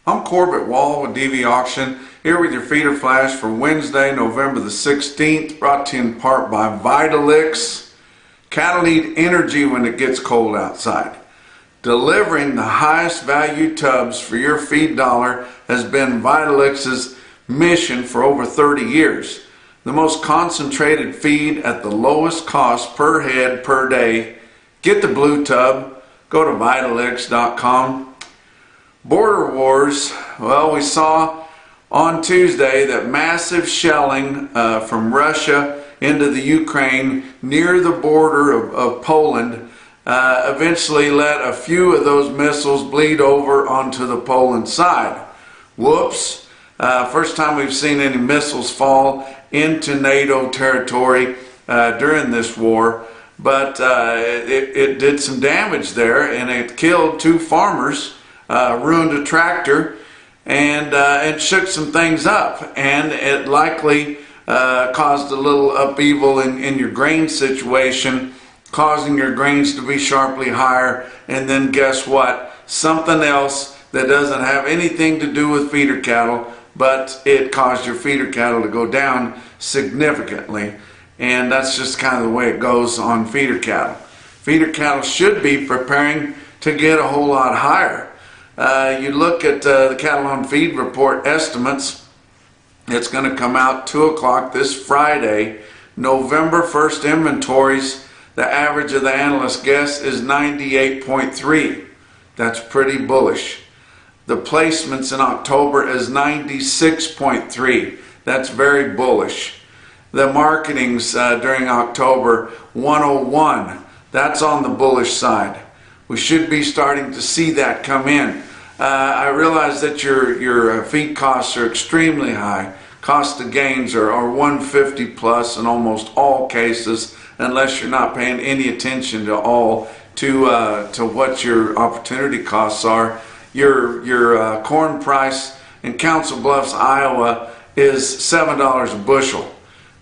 I'm Corbett Wall with DV Auction, here with your feeder flash for Wednesday, November the 16th, brought to you in part by Vitalix. Cattle need energy when it gets cold outside. Delivering the highest value tubs for your feed dollar has been Vitalix's mission for over 30 years. The most concentrated feed at the lowest cost per head per day. Get the blue tub. Go to Vitalix.com. Border wars. Well, we saw on Tuesday that massive shelling from Russia into the Ukraine near the border of Poland eventually let a few of those missiles bleed over onto the Poland side. Whoops. First time we've seen any missiles fall into NATO territory during this war, but it did some damage there, and it killed two farmers, ruined a tractor, and shook some things up, and it likely caused a little upheaval in your grain situation, causing your grains to be sharply higher. And then guess what? Something else that doesn't have anything to do with feeder cattle, but it caused your feeder cattle to go down significantly. And that's just kind of the way it goes on feeder cattle. Feeder cattle should be preparing to get a whole lot higher. You look at the Cattle on Feed report estimates. It's going to come out 2 o'clock this Friday. November 1st inventories, the average of the analyst guess is 98.3. That's pretty bullish. The placements in October is 96.3. That's very bullish. The marketings during October, 101. That's on the bullish side. We should be starting to see that come in. I realize that your feed costs are extremely high. Cost of gains are 150 plus in almost all cases, unless you're not paying any attention to what your opportunity costs are. Your corn price in Council Bluffs, Iowa is $7 a bushel,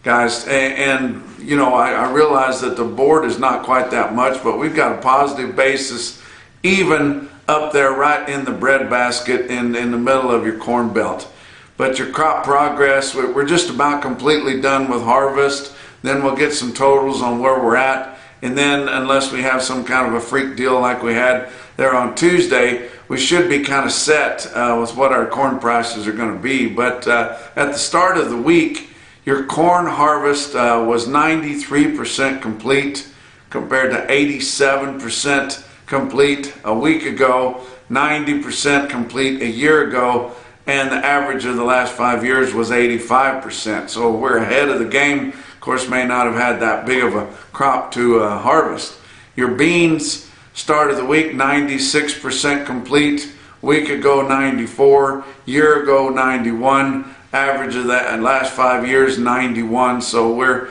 guys. And you know, I realize that the board is not quite that much, but we've got a positive basis even up there right in the bread basket in the middle of your corn belt. But your crop progress, we're just about completely done with harvest. Then we'll get some totals on where we're at. And then, unless we have some kind of a freak deal like we had there on Tuesday, we should be kind of set with what our corn prices are going to be. But at the start of the week, your corn harvest was 93% complete compared to 87% complete a week ago, 90% complete a year ago, and the average of the last 5 years was 85%. So we're ahead of the game. Of course, may not have had that big of a crop to harvest. Your beans, start of the week, 96% complete. Week ago, 94. Year ago, 91. Average of that last 5 years, 91. So we're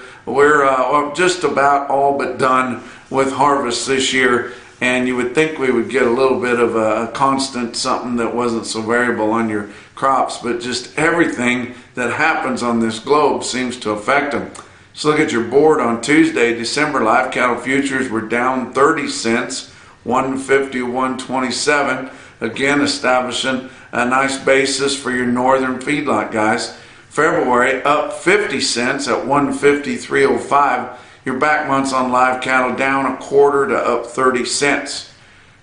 just about all but done with harvest this year. And you would think we would get a little bit of a constant something that wasn't so variable on your crops, but just everything that happens on this globe seems to affect them. So look at your board on Tuesday. December live cattle futures were down 30 cents, 150, 127. Again, establishing a nice basis for your northern feedlot guys. February up 50 cents at 150, 305. Your back months on live cattle down a quarter to up 30 cents.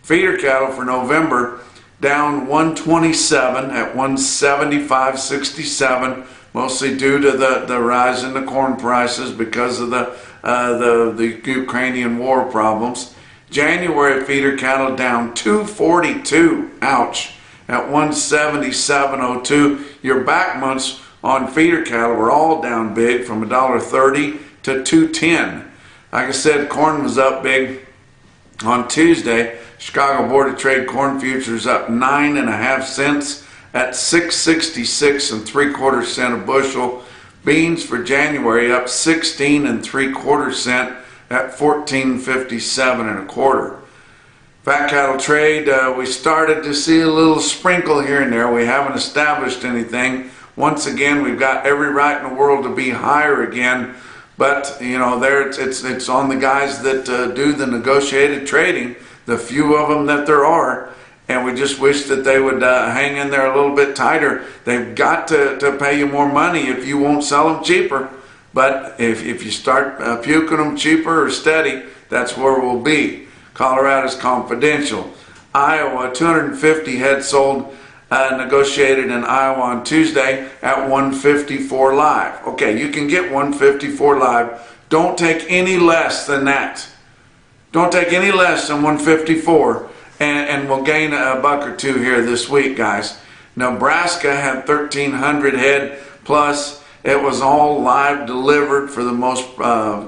Feeder cattle for November down 127 at 175.67, mostly due to the rise in the corn prices because of the Ukrainian war problems. January feeder cattle down 242, ouch, at 177.02. Your back months on feeder cattle were all down big from $1.30 to $2.10. Like I said, corn was up big on Tuesday. Chicago Board of Trade corn futures up 9.5 cents at 6.66 3/4 a bushel. Beans for January up 16 3/4 cents at 14.57 1/4. Fat cattle trade, we started to see a little sprinkle here and there. We haven't established anything. Once again, we've got every right in the world to be higher again. But, you know, there it's on the guys that do the negotiated trading, the few of them that there are. and we just wish that they would hang in there a little bit tighter. They've got to pay you more money if you won't sell them cheaper. But if you start puking them cheaper or steady, that's where we'll be. Colorado's confidential. Iowa, 250 head sold, negotiated in Iowa on Tuesday at 154 live. Okay, you can get 154 live. Don't take any less than that. Don't take any less than 154, and we'll gain a buck or two here this week, guys. Nebraska had 1,300 head plus. It was all live delivered for the most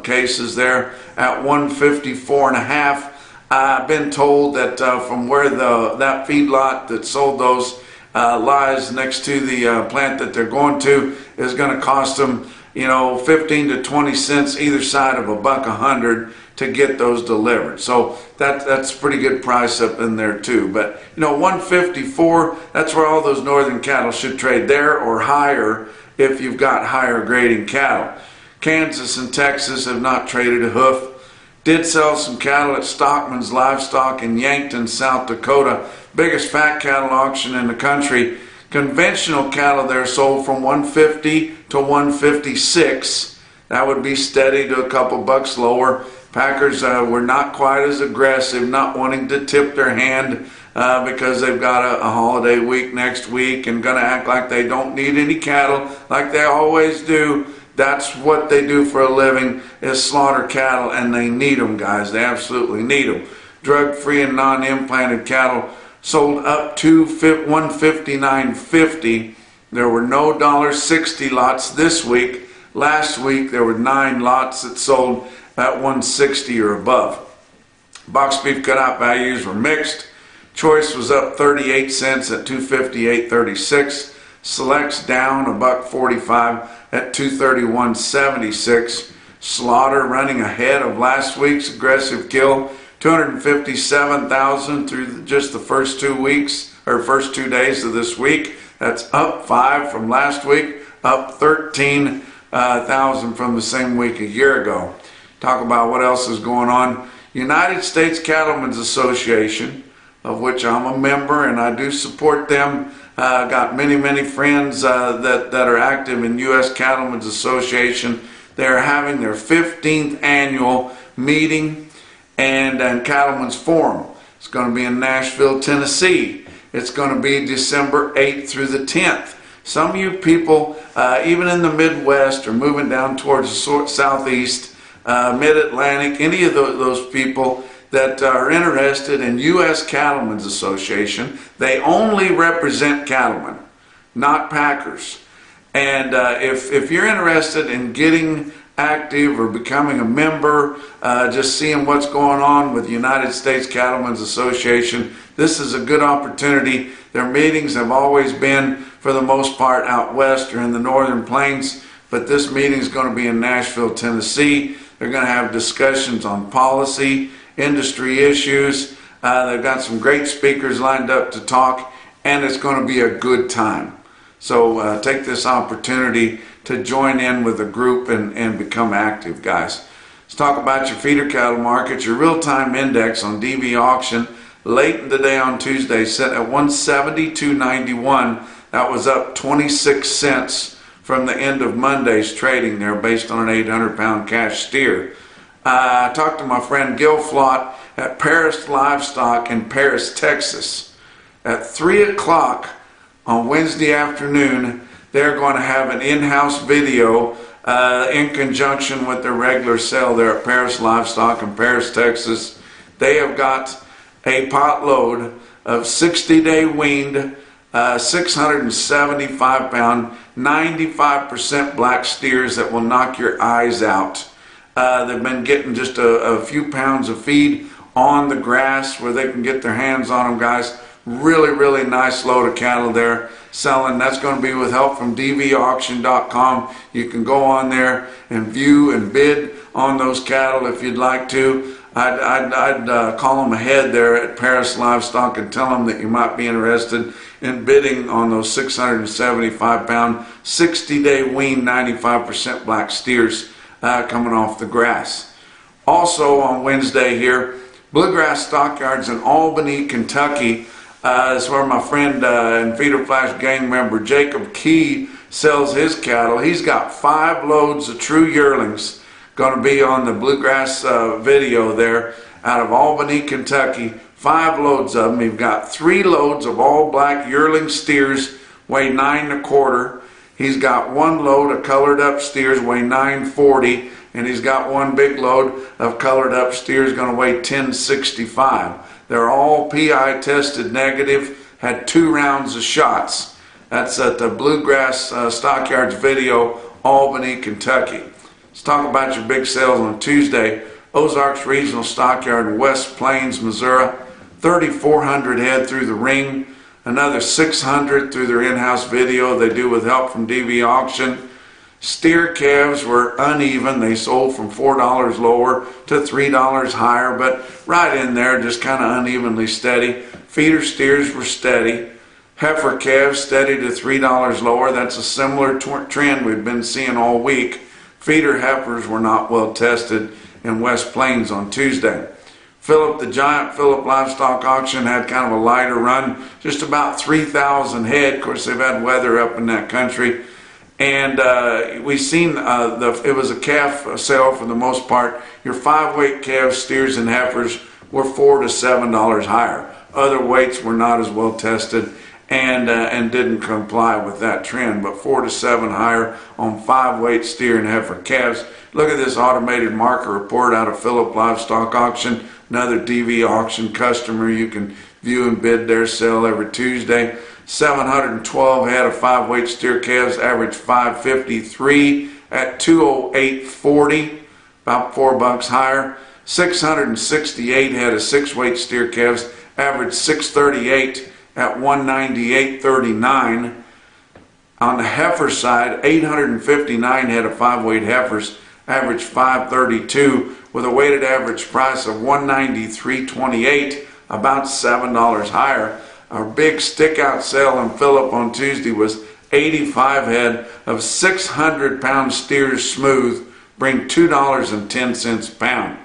cases there at 154 and a half. I've been told that from where that feedlot that sold those lies next to the plant that they're going to is going to cost them, 15 to 20 cents either side of $1.100 to get those delivered. So that's a pretty good price up in there too. But 154, that's where all those northern cattle should trade, there or higher if you've got higher grading cattle. Kansas and Texas have not traded a hoof. Did sell some cattle at Stockman's Livestock in Yankton, South Dakota. Biggest fat cattle auction in the country. Conventional cattle there sold from 150 to 156. That would be steady to a couple bucks lower. Packers were not quite as aggressive, not wanting to tip their hand because they've got a holiday week next week and going to act like they don't need any cattle like they always do. That's what they do for a living, is slaughter cattle, and they need them, guys. They absolutely need them. Drug-free and non-implanted cattle sold up to $159.50. There were no $1.60 lots this week. Last week there were 9 lots that sold at $160 or above. Box beef cutout values were mixed. Choice was up 38 cents at $258.36. Selects down $1.45 at $231.76. Slaughter running ahead of last week's aggressive kill, 257,000 through just the first 2 weeks, or first 2 days of this week. That's up 5 from last week, up 13,000 from the same week a year ago. Talk about what else is going on. United States Cattlemen's Association, of which I'm a member and I do support them. Got many friends that are active in U.S. Cattlemen's Association. They're having their 15th annual meeting and Cattlemen's Forum. It's going to be in Nashville, Tennessee. It's going to be December 8th through the 10th. Some of you people, even in the Midwest, are moving down towards the Southeast, Mid-Atlantic, any of those people that are interested in U.S. Cattlemen's Association. They only represent cattlemen, not packers. And if you're interested in getting active or becoming a member, just seeing what's going on with the United States Cattlemen's Association, this is a good opportunity. Their meetings have always been, for the most part, out west or in the northern plains, but this meeting is going to be in Nashville, Tennessee. They're going to have discussions on policy, industry issues. They've got some great speakers lined up to talk, and it's going to be a good time. So take this opportunity to join in with a group and become active, guys. Let's talk about your feeder cattle market. Your real-time index on DV auction late in the day on Tuesday set at 172.91. That was up 26 cents from the end of Monday's trading there, based on an 800-pound cash steer. I talked to my friend Gil Flott at Paris Livestock in Paris, Texas. At 3 o'clock on Wednesday afternoon, they're going to have an in-house video in conjunction with their regular sale there at Paris Livestock in Paris, Texas. They have got a pot load of 60-day weaned, 675-pound, 95% black steers that will knock your eyes out. They've been getting just a few pounds of feed on the grass where they can get their hands on them, guys. Really nice load of cattle there selling. That's going to be with help from dvauction.com. You can go on there and view and bid on those cattle if you'd like to. I'd call them ahead there at Paris Livestock and tell them that you might be interested in bidding on those 675-pound, 60-day wean, 95% black steers coming off the grass. Also on Wednesday here, Bluegrass Stockyards in Albany, Kentucky That's where my friend and Feeder Flash gang member Jacob Key sells his cattle. He's got 5 loads of true yearlings going to be on the Bluegrass video there out of Albany, Kentucky. 5 loads of them. He's got 3 loads of all black yearling steers, weigh 9 1/4. He's got 1 load of colored up steers, weigh 940, and he's got 1 big load of colored up steers going to weigh 1065. They're all PI tested negative, had 2 rounds of shots. That's at the Bluegrass Stockyards video, Albany, Kentucky. Let's talk about your big sales on Tuesday. Ozarks Regional Stockyard in West Plains, Missouri. 3,400 head through the ring. Another 600 through their in-house video they do with help from DV Auction. Steer calves were uneven. They sold from $4 lower to $3 higher, but right in there, just kind of unevenly steady. Feeder steers were steady. Heifer calves steady to $3 lower. That's a similar trend we've been seeing all week. Feeder heifers were not well tested in West Plains on Tuesday. Philip the Giant, Philip Livestock Auction had kind of a lighter run, just about 3,000 head. Of course, they've had weather up in that country. And we've seen it was a calf sale for the most part. Your 5-weight calves, steers, and heifers were $4 to $7 higher. Other weights were not as well tested and didn't comply with that trend, but 4 to 7 higher on 5-weight steer and heifer calves. Look at this automated marker report out of Philip Livestock Auction, another DV Auction customer. You can view and bid their sale every Tuesday. 712 head of 5-weight steer calves, average 553 at 208.40, about $4 higher. 668 head of 6-weight steer calves, average 638 at 198.39. On the heifer side, 859 head of 5-weight heifers, average 532 with a weighted average price of 193.28, about $7 higher. Our big stick-out sale in Philip on Tuesday was 85 head of 600-pound steers smooth, bring $2.10 a pound.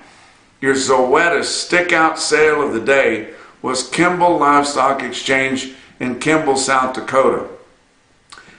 Your Zoetis stick-out sale of the day was Kimball Livestock Exchange in Kimball, South Dakota.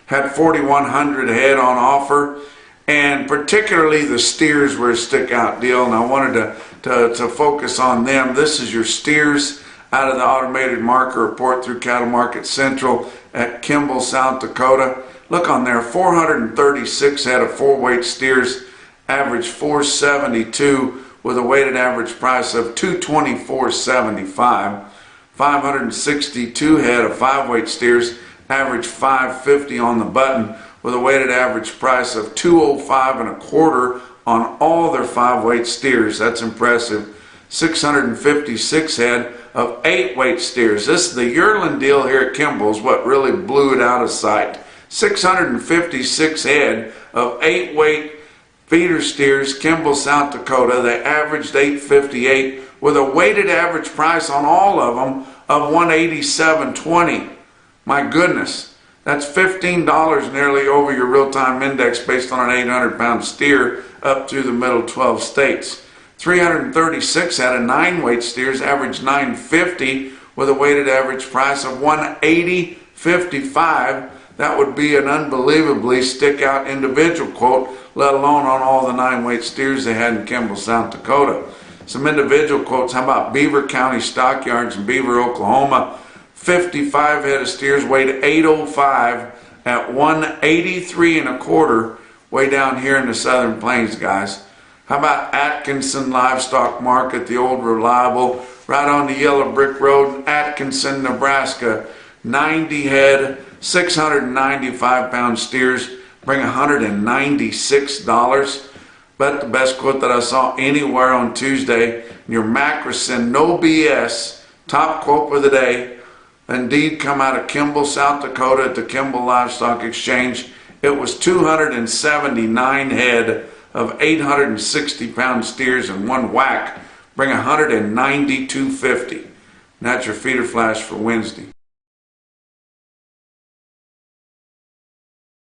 Had 4,100 head on offer, and particularly the steers were a stick-out deal, and I wanted to focus on them. This is your steers out of the automated marker report through Cattle Market Central at Kimball, South Dakota. Look on there, 436 head of 4-weight steers, average 472 with a weighted average price of $224.75. 562 head of 5-weight steers, average 550 on the button with a weighted average price of $205.25 on all their 5-weight steers. That's impressive. 656 head of 8-weight steers. This is the yearling deal here at Kimball's, what really blew it out of sight. 656 head of 8-weight feeder steers, Kimball, South Dakota. They averaged 858 with a weighted average price on all of them of $187.20. My goodness, that's $15 nearly over your real-time index based on an 800-pound steer up through the middle 12 states. 336 out of 9-weight steers averaged $950 with a weighted average price of $180.55. That would be an unbelievably stick-out individual quote, let alone on all the 9-weight steers they had in Kimball, South Dakota. Some individual quotes. How about Beaver County Stockyards in Beaver, Oklahoma? 55 head of steers weighed 805 at 183.25, way down here in the Southern Plains, guys. How about Atkinson Livestock Market, the old reliable, right on the Yellow Brick Road in Atkinson, Nebraska. 90 head, 695-pound steers, bring $196. But the best quote that I saw anywhere on Tuesday, your Macrocin, no BS, top quote for the day, indeed come out of Kimball, South Dakota at the Kimball Livestock Exchange. It was 279 head of 860-pound steers in one whack, bring $192.50. And that's your feeder flash for Wednesday.